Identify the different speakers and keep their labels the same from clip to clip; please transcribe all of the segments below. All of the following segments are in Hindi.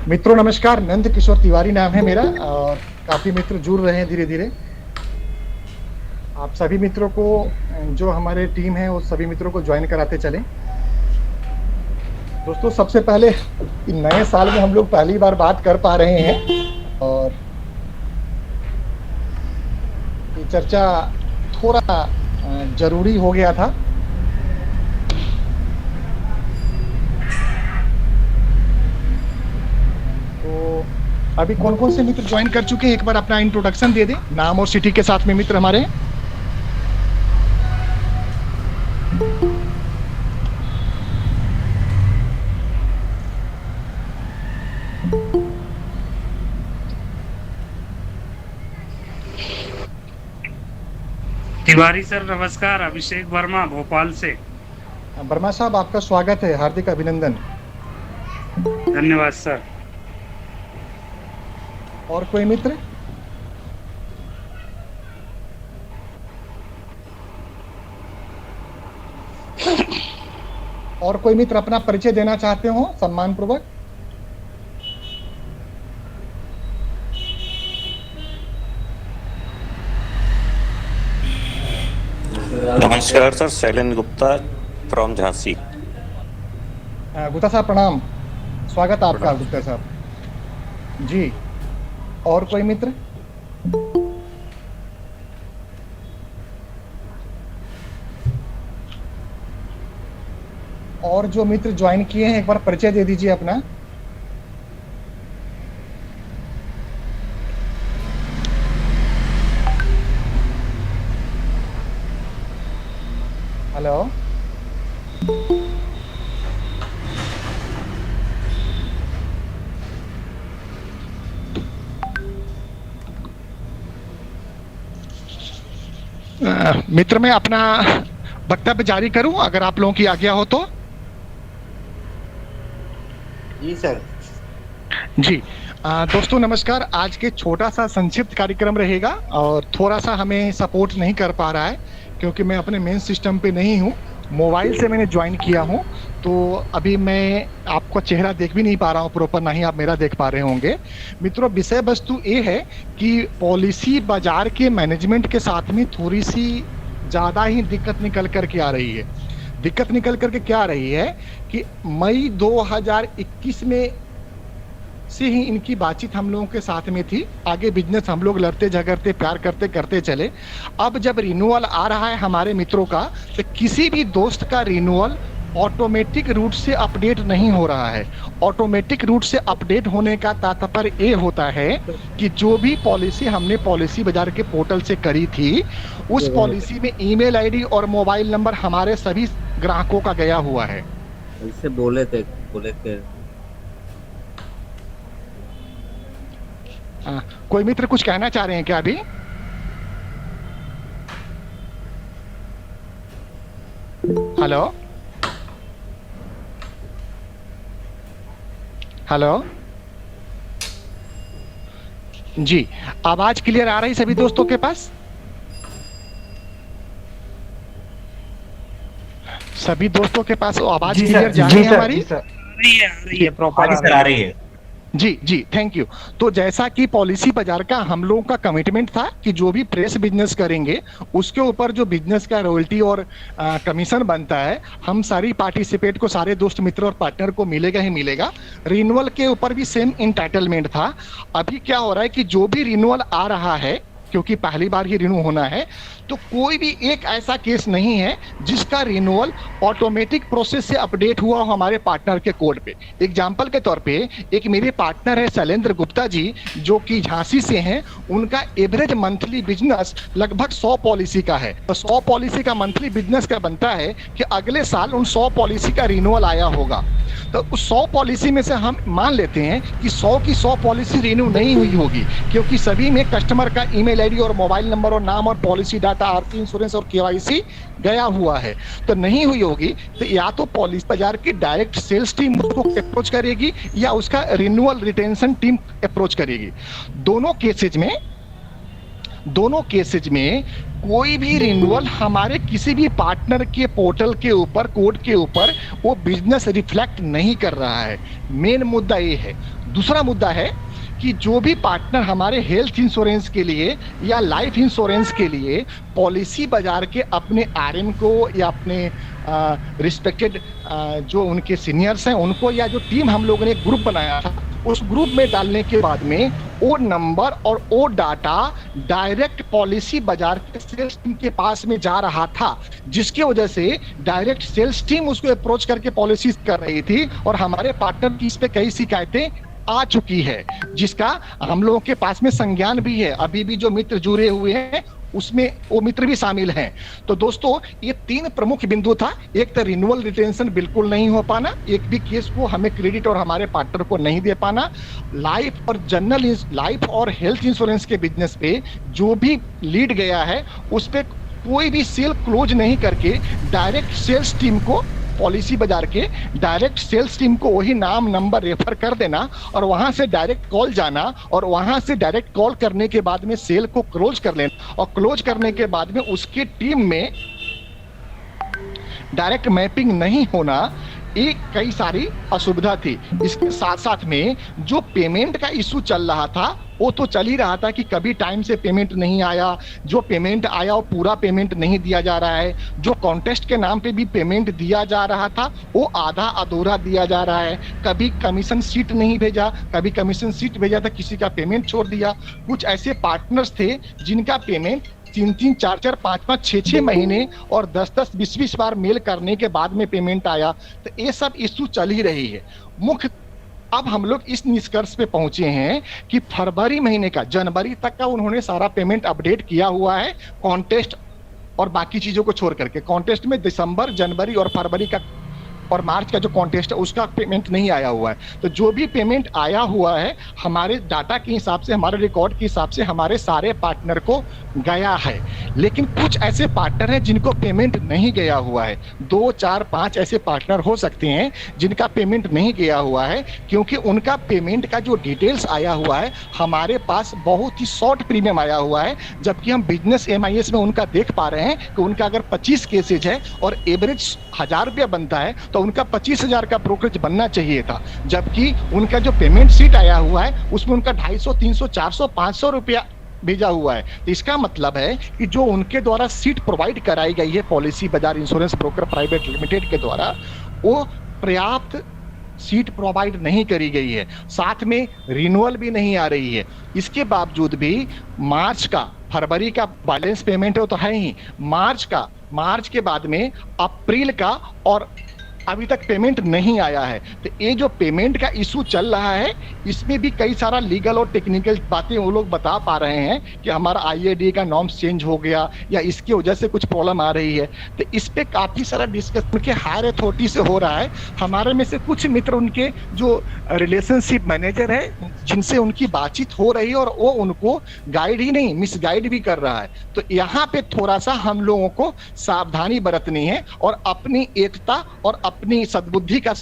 Speaker 1: मित्रों नमस्कार, नंद किशोर तिवारी नाम है मेरा और काफी मित्र जुड़ रहे हैं धीरे धीरे। आप सभी मित्रों को जो हमारे टीम है वो सभी मित्रों को ज्वाइन कराते चलें। दोस्तों सबसे पहले नए साल में हम लोग पहली बार बात कर पा रहे हैं और ये चर्चा थोड़ा जरूरी हो गया था। तो अभी कौन कौन से मित्र ज्वाइन कर चुके हैं, एक बार अपना इंट्रोडक्शन दे दें, नाम और सिटी के साथ में मित्र हमारे।
Speaker 2: तिवारी सर नमस्कार। अभिषेक वर्मा भोपाल से।
Speaker 1: वर्मा साहब आपका स्वागत है, हार्दिक अभिनंदन।
Speaker 2: धन्यवाद सर।
Speaker 1: और कोई मित्र? और कोई मित्र अपना परिचय देना चाहते हो सम्मान पूर्वक?
Speaker 3: नमस्कार सर, शैलेंद्र गुप्ता फ्रॉम झांसी।
Speaker 1: गुप्ता साहब प्रणाम, स्वागत आपका गुप्ता साहब जी। और कोई मित्र? और जो मित्र ज्वाइन किए हैं एक बार परिचय दे दीजिए अपना। हेलो, मित्र मैं अपना वक्तव्य जारी करूं अगर आप लोगों की आज्ञा हो तो।
Speaker 4: जी सर।
Speaker 1: जी दोस्तों नमस्कार। आज के छोटा सा संक्षिप्त कार्यक्रम रहेगा और थोड़ा सा हमें सपोर्ट नहीं कर पा रहा है क्योंकि मैं अपने मेन सिस्टम पे नहीं हूँ, मोबाइल से मैंने ज्वाइन किया हूँ, तो अभी मैं आपको चेहरा देख भी नहीं पा रहा हूँ प्रॉपर, ना ही आप मेरा देख पा रहे होंगे। मित्रों विषय वस्तु ये है कि पॉलिसी बाजार के मैनेजमेंट के साथ में थोड़ी सी ज़्यादा ही दिक्कत निकल कर के आ रही है। दिक्कत निकल कर के क्या आ रही है कि मई 2021 में से ही इनकी बातचीत हम लोगों के साथ में थी। आगे बिजनेस हम लोग लड़ते झगड़ते प्यार करते करते चले। अब जब रिन्यूअल आ रहा है हमारे मित्रों का, तो किसी भी दोस्त का रिन्यूअल ऑटोमेटिक रूट से अपडेट नहीं हो रहा है। ऑटोमेटिक रूट से अपडेट होने का तात्पर्य ये होता है कि जो भी पॉलिसी हमने पॉलिसी बाजार के पोर्टल से करी थी उस पॉलिसी में ईमेल आईडी और मोबाइल नंबर हमारे सभी ग्राहकों का गया हुआ है।
Speaker 4: ऐसे बोले थे
Speaker 1: कोई मित्र कुछ कहना चाह रहे हैं क्या अभी? हेलो हेलो जी, आवाज क्लियर आ रही सभी दोस्तों के पास? सभी दोस्तों के पास आवाज क्लियर जा रही है हमारी?
Speaker 2: आ रही है प्रॉपर
Speaker 4: आ रही है।
Speaker 1: जी जी, थैंक यू। तो जैसा कि पॉलिसी बाजार का हम लोगों का कमिटमेंट था कि जो भी प्रेस बिजनेस करेंगे उसके ऊपर जो बिजनेस का रॉयल्टी और कमीशन बनता है हम सारी पार्टिसिपेट को, सारे दोस्त मित्र और पार्टनर को मिलेगा ही मिलेगा। रिन्यूअल के ऊपर भी सेम इंटाइटलमेंट था। अभी क्या हो रहा है कि जो भी रिन्यूअल आ रहा है, क्योंकि पहली बार ही रिन्यू होना है, तो कोई भी एक ऐसा केस नहीं है जिसका रिन्यूअल ऑटोमेटिक प्रोसेस से अपडेट हुआ हो हमारे पार्टनर के कोड पे। एग्जांपल के तौर पे एक मेरे पार्टनर है शैलेंद्र गुप्ता जी जो कि झांसी से हैं। उनका एवरेज मंथली बिजनेस लगभग 100 पॉलिसी का है। तो 100 पॉलिसी का मंथली बिजनेस का बनता है कि अगले साल उन 100 पॉलिसी का रिन्यूअल आया होगा। तो उस 100 पॉलिसी में से हम मान लेते हैं कि 100 की 100 पॉलिसी रिन्यू नहीं हुई होगी क्योंकि सभी में कस्टमर का ईमेल आईडी और मोबाइल नंबर और नाम और पॉलिसी डाटा, आरती इंश्योरेंस और केवाईसी गया हुआ है। तो नहीं हुई होगी तो या तो पॉलिसी बाजार की डायरेक्ट सेल्स टीम उसको अप्रोच करेगी या उसका रिन्यूअल रिटेंशन टीम अप्रोच करेगी। दोनों केसेज में कोई भी रिन्यूअल हमारे किसी भी पार्टनर के पोर्टल के ऊपर, कोड के ऊपर वो बिजनेस रिफ्लेक्ट नहीं कर रहा है। मेन मुद्दा ये है। दूसरा मुद्दा है कि जो भी पार्टनर हमारे हेल्थ इंश्योरेंस के लिए या लाइफ इंश्योरेंस के लिए पॉलिसी बाजार के अपने आरएम को या अपने रिस्पेक्टेड जो उनके सीनियर्स हैं उनको या जो टीम हम लोगों ने एक ग्रुप बनाया था उस ग्रुप में डालने के बाद में वो नंबर और वो डाटा डायरेक्ट पॉलिसी बाजार के सेल्स टीम के पास में जा रहा था, जिसकी वजह से डायरेक्ट सेल्स टीम उसको अप्रोच करके पॉलिसीज कर रही थी और हमारे पार्टनर की इस पे कई शिकायतें आ चुकी है, जिसका हम लोगों के पास में संज्ञान भी है। अभी भी जो मित्र जुड़े हुए हैं उसमें वो मित्र भी शामिल हैं। तो दोस्तों ये 3 प्रमुख बिंदु था। एक तो रिन्यूअल रिटेंशन बिल्कुल नहीं हो पाना, एक भी केस को हमें क्रेडिट और हमारे पार्टनर को नहीं दे पाना, लाइफ और जनरल लाइफ और हेल्थ इंश्योरेंस के बिजनेस पे जो भी लीड गया है उस पे कोई भी सेल क्लोज नहीं करके डायरेक्ट सेल्स टीम को पॉलिसी बाजार के डायरेक्ट सेल्स टीम को वही नाम नंबर रेफर कर देना और वहां से डायरेक्ट कॉल जाना और वहां से डायरेक्ट कॉल करने के बाद में सेल को क्लोज कर लेना और क्लोज करने के बाद में उसके टीम में डायरेक्ट मैपिंग नहीं होना, एक कई सारी असुविधा थी। इसके साथ साथ में जो पेमेंट का इशू चल रहा था वो तो चल ही रहा था कि कभी टाइम से पेमेंट नहीं आया, जो पेमेंट आया वो पूरा पेमेंट नहीं दिया जा रहा है, जो कॉन्टेस्ट के नाम पे भी पेमेंट दिया जा रहा था वो आधा अधूरा दिया जा रहा है, कभी कमीशन सीट नहीं भेजा, कभी कमीशन सीट भेजा था किसी का पेमेंट छोड़ दिया। कुछ ऐसे पार्टनर्स थे जिनका पेमेंट 3-3, 4-4, 5-5, 6-6 महीने और 10-10, 20-20 बार मेल करने के बाद में पेमेंट आया। तो ये सब इशू चल ही रही है। मुख्य अब हम लोग इस निष्कर्ष पे पहुंचे हैं कि फरवरी महीने का जनवरी तक का उन्होंने सारा पेमेंट अपडेट किया हुआ है कॉन्टेस्ट और बाकी चीजों को छोड़ करके। कॉन्टेस्ट में दिसंबर, जनवरी और फरवरी का और मार्च का जो कॉन्टेस्ट है उसका पेमेंट नहीं आया हुआ है। तो जो भी पेमेंट आया हुआ है हमारे डाटा के हिसाब से, हमारे रिकॉर्ड के हिसाब से हमारे सारे पार्टनर को गया है। लेकिन कुछ ऐसे पार्टनर हैं जिनको पेमेंट नहीं गया हुआ है। 2, 4, 5 ऐसे पार्टनर हो सकते हैं जिनका पेमेंट नहीं गया हुआ है, क्योंकि उनका पेमेंट का जो डिटेल्स आया हुआ है हमारे पास बहुत ही शॉर्ट प्रीमियम आया हुआ है, जबकि हम बिजनेस MIS में उनका देख पा रहे हैं कि उनका अगर 25 केसेज है और एवरेज 1000 रुपया बनता है तो उनका 25,000 का ब्रोकरेज बनना चाहिए था, जबकि उनका जो पेमेंट सीट आया हुआ है उसमें उनका 250, 300, 400, 500 रुपया भेजा हुआ है। तो इसका मतलब है कि जो उनके द्वारा सीट प्रोवाइड कराई गई है पॉलिसी बाजार इंश्योरेंस ब्रोकर प्राइवेट लिमिटेड के द्वारा, वो पर्याप्त सीट प्रोवाइड नहीं करी गई है, साथ में रिन्यूअल भी नहीं आ रही है। इसके बावजूद भी मार्च का, फरवरी का बैलेंस पेमेंट है तो है ही, मार्च के बाद में अप्रैल का और अभी तक पेमेंट नहीं आया है। तो ये जो पेमेंट का इशू चल रहा है इसमें भी कई सारा लीगल और टेक्निकल बातें वो लोग बता पा रहे हैं कि हमारा IADA का नॉर्म्स चेंज हो गया या इसकी वजह से कुछ प्रॉब्लम आ रही है। तो इस पे काफ़ी सारा डिस्कस उनके हायर अथॉरिटी से हो रहा है। हमारे में से कुछ मित्र उनके जो रिलेशनशिप मैनेजर है जिनसे उनकी बातचीत हो रही है और वो उनको गाइड ही नहीं मिसगाइड भी कर रहा है। तो यहाँ पे थोड़ा सा हम लोगों को सावधानी बरतनी है और अपनी एकता और अपनी सद्बुद्धि का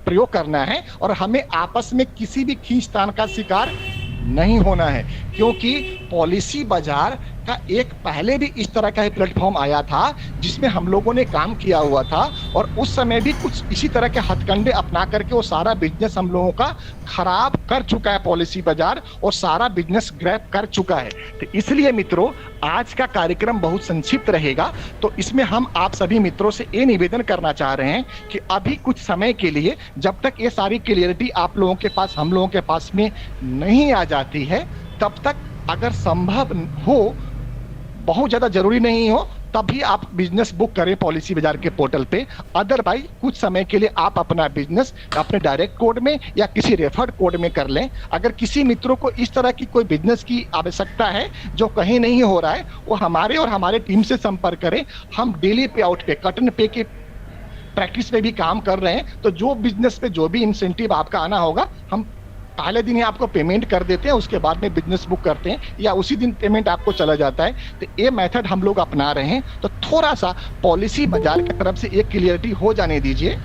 Speaker 1: प्रयोग करना है और हमें आपस में किसी भी खींचतान का शिकार नहीं होना है, क्योंकि पॉलिसी बाजार का एक पहले भी इस तरह का ही प्लेटफॉर्म आया था जिसमें हम लोगों ने काम किया हुआ था और उस समय भी कुछ इसी तरह के हथकंडे अपना करके वो सारा बिजनेस हम लोगों का खराब कर चुका है पॉलिसी बाजार और सारा बिजनेस ग्रैब कर चुका है। तो इसलिए मित्रों आज का कार्यक्रम बहुत संक्षिप्त रहेगा। तो इसमें हम आप सभी मित्रों से ये निवेदन करना चाह रहे हैं कि अभी कुछ समय के लिए जब तक ये सारी क्लियरिटी आप लोगों के पास, हम लोगों के पास में नहीं आ जाती है, तब तक अगर संभव हो, बहुत ज्यादा जरूरी नहीं हो, तभी आप बिजनेस बुक करें पॉलिसी बाजार के पोर्टल पे। अदरवाइज कुछ समय के लिए आप अपना बिजनेस अपने डायरेक्ट कोड में या किसी रेफर्ड कोड में कर लें। अगर किसी मित्रों को इस तरह की कोई बिजनेस की आवश्यकता है जो कहीं नहीं हो रहा है, वो हमारे और हमारे टीम से संपर्क करें। हम डेली पे आउट पे, कट एंड पे के प्रैक्टिस में भी काम कर रहे हैं। तो जो बिजनेस पे जो भी इंसेंटिव आपका आना होगा, हम पहले दिन ही आपको पेमेंट कर देते हैं, उसके बाद में बिजनेस बुक करते हैं या उसी दिन पेमेंट आपको चला जाता है। तो ये मेथड हम लोग अपना रहे हैं। तो थोड़ा सा पॉलिसी बाजार की तरफ से एक क्लियरिटी हो जाने दीजिए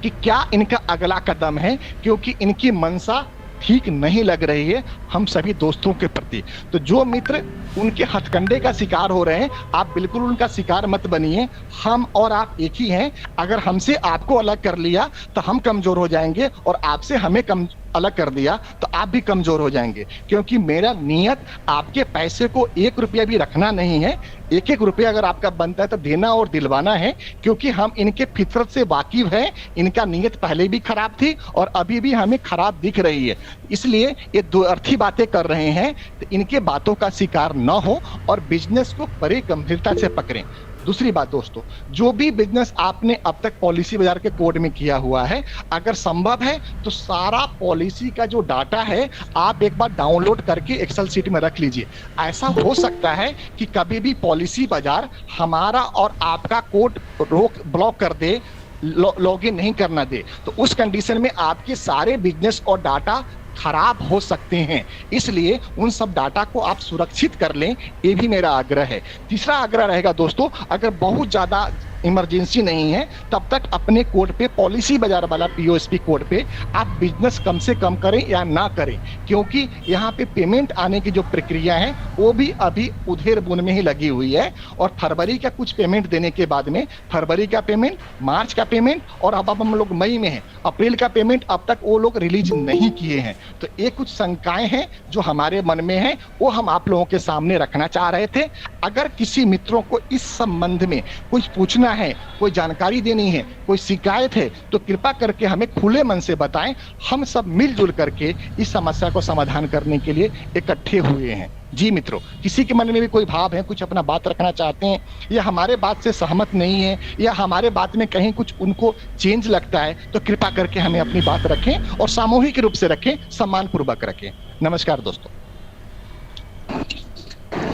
Speaker 1: कि क्या इनका अगला कदम है, क्योंकि इनकी मंशा ठीक नहीं लग रही है हम सभी दोस्तों के प्रति। तो जो मित्र उनके हथकंडे का शिकार हो रहे हैं, आप बिल्कुल उनका शिकार मत बनिए। हम और आप एक ही हैं। अगर हमसे आपको अलग कर लिया तो हम कमजोर हो जाएंगे, और आपसे हमें कम अलग कर दिया तो आप भी कमजोर हो जाएंगे। क्योंकि मेरा नियत आपके पैसे को 1 रुपया भी रखना नहीं है। 1-1 रुपया अगर आपका बनता है तो देना और दिलवाना है, क्योंकि हम इनके फितरत से वाकिफ हैं। इनका नियत पहले भी खराब थी और अभी भी हमें खराब दिख रही है, इसलिए ये दो अर्थी बातें कर रहे हैं। तो इनके बातों का शिकार न हो और बिजनेस को बड़ी गंभीरता से पकड़ें। दूसरी बात दोस्तों, जो भी बिजनेस आपने अब तक पॉलिसी बाजार के कोड में किया हुआ है, अगर संभव है तो सारा पॉलिसी का जो डाटा है आप एक बार डाउनलोड करके एक्सेल शीट में रख लीजिए। ऐसा हो सकता है कि कभी भी पॉलिसी बाजार हमारा और आपका कोड ब्लॉक कर दे, लॉगिन नहीं करना दे, तो उस कंडीशन में आपके सारे बिजनेस और डाटा खराब हो सकते हैं। इसलिए उन सब डाटा को आप सुरक्षित कर लें, ये भी मेरा आग्रह है। तीसरा आग्रह रहेगा दोस्तों, अगर बहुत ज्यादा इमरजेंसी नहीं है तब तक अपने कोड पे, पॉलिसी बाजार वाला पीओएसपी कोड पे आप बिजनेस कम से कम करें या ना करें, क्योंकि यहाँ पे पेमेंट आने की जो प्रक्रिया है वो भी अभी उधेड़ बुन में ही लगी हुई है। और फरवरी का कुछ पेमेंट देने के बाद में, फरवरी का पेमेंट, मार्च का पेमेंट, और अब हम लोग मई में हैं, अप्रैल का पेमेंट अब तक वो लोग रिलीज नहीं किए हैं। तो ये कुछ शंकाएं हैं जो हमारे मन में हैं, वो हम आप लोगों के सामने रखना चाह रहे थे। अगर किसी मित्रों को इस संबंध में कुछ पूछना है, कोई जानकारी देनी है, कोई शिकायत है, तो कृपा करके हमें खुले मन से बताएं। हम सब मिलजुल करके इस समस्या को समाधान करने के लिए इकट्ठे हुए हैं। जी मित्रों, किसी के मन में भी कोई भाव है, कुछ अपना बात रखना चाहते हैं, या हमारे बात से सहमत नहीं है, या हमारे बात में कहीं कुछ उनको चेंज लगता है, तो कृपा करके हमें अपनी बात रखें और सामूहिक रूप से रखें, सम्मान पूर्वक रखें। नमस्कार दोस्तों।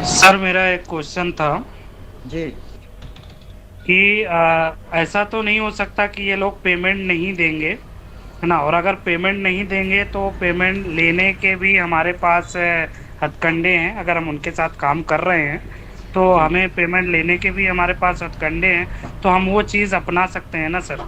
Speaker 2: सर मेरा एक क्वेश्चन था
Speaker 4: जी
Speaker 2: कि ऐसा तो नहीं हो सकता कि ये लोग पेमेंट नहीं देंगे, है ना? और अगर पेमेंट नहीं देंगे तो पेमेंट लेने के भी हमारे पास हथकंडे हैं। अगर हम उनके साथ काम कर रहे हैं तो हमें पेमेंट लेने के भी हमारे पास हथकंडे हैं, तो हम वो चीज़ अपना सकते हैं ना सर?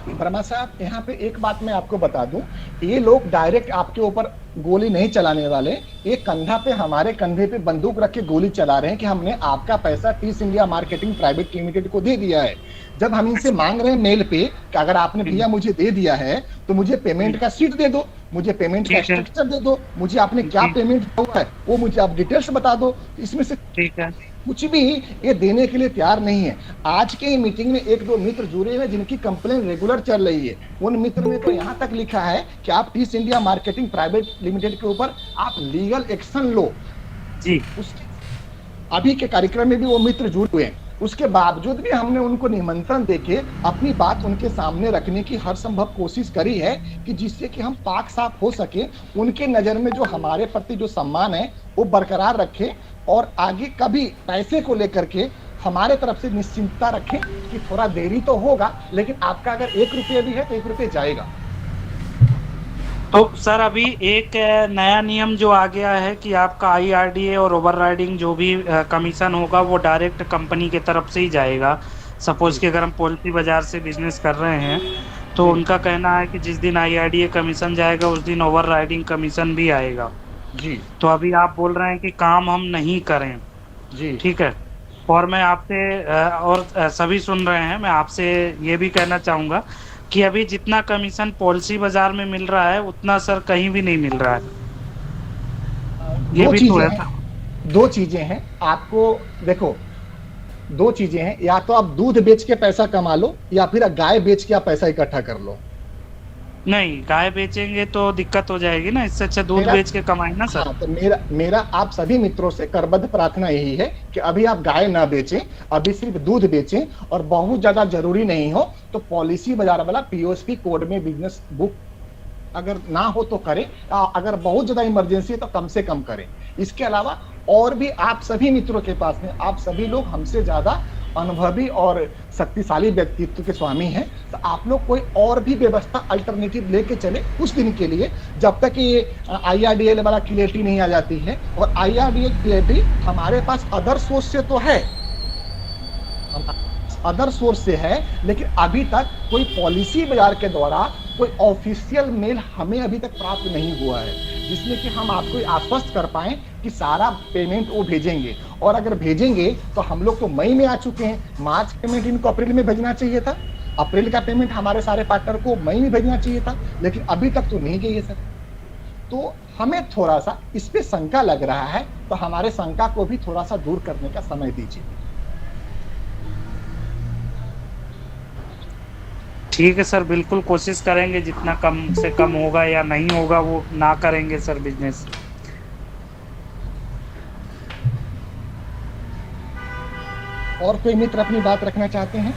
Speaker 1: वर्मा साहब, यहाँ पे एक बात मैं आपको बता दूं, ये लोग डायरेक्ट आपके ऊपर गोली नहीं चलाने वाले। ये कंधा पे, हमारे कंधे पे बंदूक रख के गोली चला रहे हैं कि हमने आपका पैसा टीस इंडिया मार्केटिंग प्राइवेट लिमिटेड को दे दिया है। जब हम इनसे मांग रहे हैं मेल पे कि अगर आपने भैया मुझे दे दिया है तो मुझे पेमेंट का शीट दे दो, मुझे पेमेंट का स्ट्रक्चर दे दो, मुझे आपने क्या पेमेंट हुआ है वो मुझे आप डिटेल्स बता दो। इसमें से
Speaker 2: ठीक है,
Speaker 1: कुछ भी ये देने के लिए तैयार नहीं है। आज के मीटिंग में 1-2 मित्र जुड़े हैं जिनकी कंप्लेन रेगुलर चल रही है। उन मित्र ने तो यहाँ तक लिखा है कि आप टीस इंडिया मार्केटिंग प्राइवेट लिमिटेड के ऊपर आप लीगल एक्शन लो
Speaker 2: जी।
Speaker 1: अभी के कार्यक्रम में भी वो मित्र जुड़े हुए हैं। उसके बावजूद भी हमने उनको निमंत्रण देके अपनी बात उनके सामने रखने की हर संभव कोशिश करी है कि जिससे कि हम पाक साफ हो सके, उनके नजर में जो हमारे प्रति जो सम्मान है वो बरकरार रखें, और आगे कभी पैसे को लेकर के हमारे तरफ से निश्चिंतता रखें कि थोड़ा देरी तो होगा, लेकिन आपका अगर 1 रुपया भी है तो 1 रुपया जाएगा।
Speaker 2: तो सर अभी एक नया नियम जो आ गया है कि आपका IRDA और ओवरराइडिंग जो भी कमीशन होगा वो डायरेक्ट कंपनी की तरफ से ही जाएगा। सपोज कि अगर हम पॉलिसी बाजार से बिजनेस कर रहे हैं तो उनका कहना है कि जिस दिन IRDA कमीशन जाएगा उस दिन ओवरराइडिंग कमीशन भी आएगा
Speaker 1: जी।
Speaker 2: तो अभी आप बोल रहे हैं कि काम हम नहीं करें
Speaker 1: जी
Speaker 2: ठीक है। और मैं आपसे और सभी सुन रहे हैं, मैं आपसे ये भी कहना चाहूँगा कि अभी जितना कमीशन पॉलिसी बाजार में मिल रहा है उतना सर कहीं भी नहीं मिल रहा है। ये भी तो है।
Speaker 1: 2 चीजें हैं, आपको देखो 2 चीजें हैं, या तो आप दूध बेच के पैसा कमा लो या फिर गाय बेच के आप पैसा इकट्ठा कर लो।
Speaker 2: नहीं, गाय बेचेंगे तो दिक्कत हो जाएगी ना, इससे अच्छा दूध बेच के कमाए ना सर।
Speaker 1: हाँ, तो मेरा आप सभी मित्रों से करबद्ध प्रार्थना यही है कि अभी आप गाय ना बेचें, अभी सिर्फ दूध बेचें, और बहुत ज्यादा जरूरी नहीं हो तो पॉलिसी बाजार वाला पीओएसपी कोड में बिजनेस बुक अगर ना हो तो करें, अगर बहुत ज्यादा इमरजेंसी है तो कम से कम करें। इसके अलावा और भी आप सभी मित्रों के पास में, आप सभी लोग हमसे ज्यादा अनुभवी और शक्तिशाली व्यक्तित्व के स्वामी हैं, तो आप लोग कोई और भी व्यवस्था अल्टरनेटिव लेके चले कुछ दिन के लिए, जब तक ये IRDA वाला क्लियरिटी नहीं आ जाती है। और IRDA क्लियरिटी हमारे पास अदर सोर्स से तो है, अदर सोर्स से है, लेकिन अभी तक कोई पॉलिसी बाजार के द्वारा कोई ऑफिशियल मेल हमें अभी तक प्राप्त नहीं हुआ है जिसमें कि हम आपको आश्वस्त कर पाएं कि सारा पेमेंट वो भेजेंगे। और अगर भेजेंगे तो हम लोग तो मई में आ चुके हैं, मार्च पेमेंट इनको अप्रैल में भेजना चाहिए था, अप्रैल का पेमेंट हमारे सारे पार्टनर को मई में भेजना चाहिए था, लेकिन अभी तक तो नहीं गई है सर। तो हमें थोड़ा सा इस पे शंका लग रहा है, तो हमारे शंका को भी थोड़ा सा दूर करने का समय दीजिए।
Speaker 2: ठीक है सर, बिल्कुल कोशिश करेंगे, जितना कम से कम होगा या नहीं होगा वो ना करेंगे सर बिजनेस।
Speaker 1: और कोई मित्र अपनी बात रखना चाहते हैं?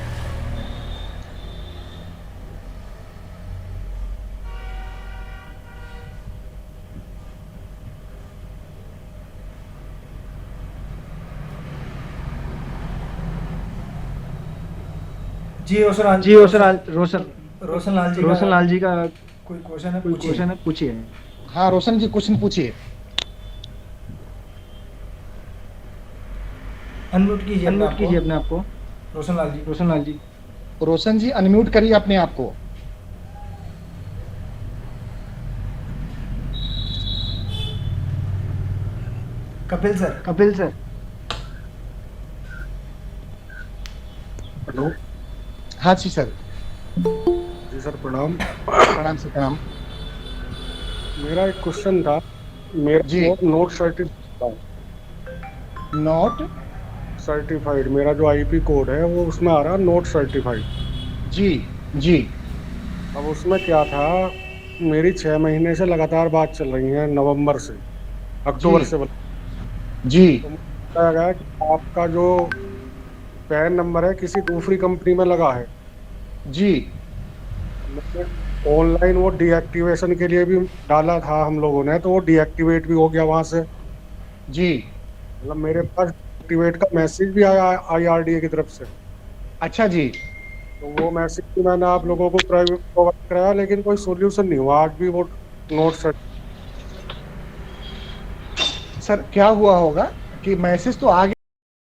Speaker 5: जी रोशन लाल जी का कोई क्वेश्चन है पूछिए।
Speaker 1: हाँ रोशन जी क्वेश्चन पूछिए।
Speaker 5: अनम्यूट कीजिए अपने आप को। रोशन लाल जी
Speaker 1: रोशन जी अनम्यूट करिए अपने आप को।
Speaker 5: Kapil sir
Speaker 6: hello.
Speaker 1: हाँ जी सर।
Speaker 6: जी सर प्रणाम।
Speaker 1: प्रणाम सर प्रणाम।
Speaker 6: मेरा एक क्वेश्चन था। मेरा
Speaker 1: जी।
Speaker 6: नोट सर्टिफाइड मेरा जो आईपी कोड है वो उसमें आ रहा नोट सर्टिफाइड।
Speaker 1: जी जी।
Speaker 6: अब उसमें क्या था, मेरी 6 महीने से लगातार बात चल रही है, नवंबर से अक्टूबर
Speaker 1: जी।
Speaker 6: से
Speaker 1: जी
Speaker 6: तो मुझे बताया गया कि आपका जो पैन नंबर है किसी दूसरी कंपनी में लगा है।
Speaker 1: जी।
Speaker 6: मैंने ऑनलाइन वो डीएक्टिवेशन के लिए भी डाला था हम लोगों ने, तो वो डीएक्टिवेट भी हो गया वहां से।
Speaker 1: जी।
Speaker 6: मतलब मेरे पास डीएक्टिवेट का मैसेज भी आया आईआरडीए की तरफ से।
Speaker 1: अच्छा जी।
Speaker 6: तो वो मैसेज भी मैंने आप लोगों को प्रोवाइड कराया, लेकिन कोई सोल्यूशन नहीं हुआ आज भी वो नोट सेट।
Speaker 1: सर क्या हुआ होगा कि मैसेज तो आ गया